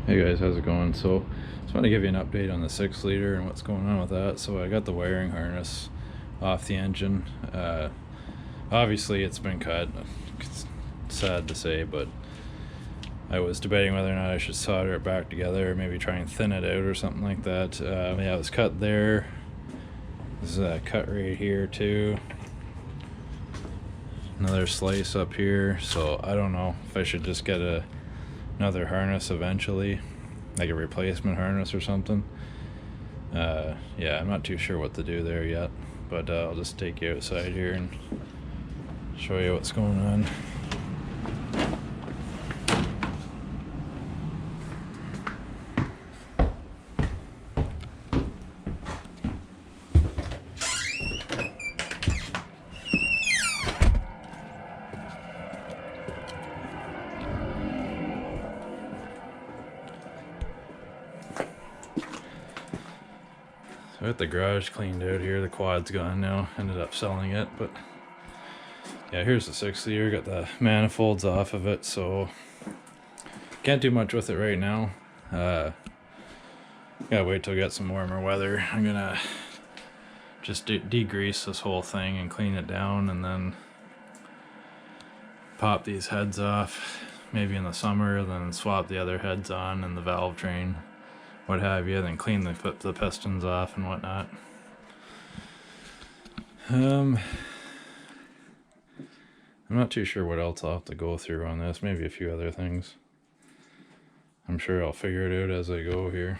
Hey guys, how's it going? So just want to give you an update on the 6 liter and what's going on with that. So I got the wiring harness off the engine. Obviously it's been cut. It's sad to say, but I was debating whether or not I should solder it back together or maybe try and thin it out or something like that. Yeah, it was cut there. This is a cut right here too. Another slice up here. So I don't know if I should just get another harness eventually, like a replacement harness or something. Yeah, I'm not too sure what to do there yet, but I'll just take you outside here and show you what's going on. I got the garage cleaned out here. The quad's gone now. Ended up selling it, but yeah, here's the 6 liter. Got the manifolds off of it, so can't do much with it right now. Gotta wait till we get some warmer weather. I'm gonna just degrease this whole thing and clean it down, and then pop these heads off maybe in the summer, then swap the other heads on and the valve train, what have you, then clean the pistons off and whatnot. I'm not too sure what else I'll have to go through on this. Maybe a few other things. I'm sure I'll figure it out as I go here.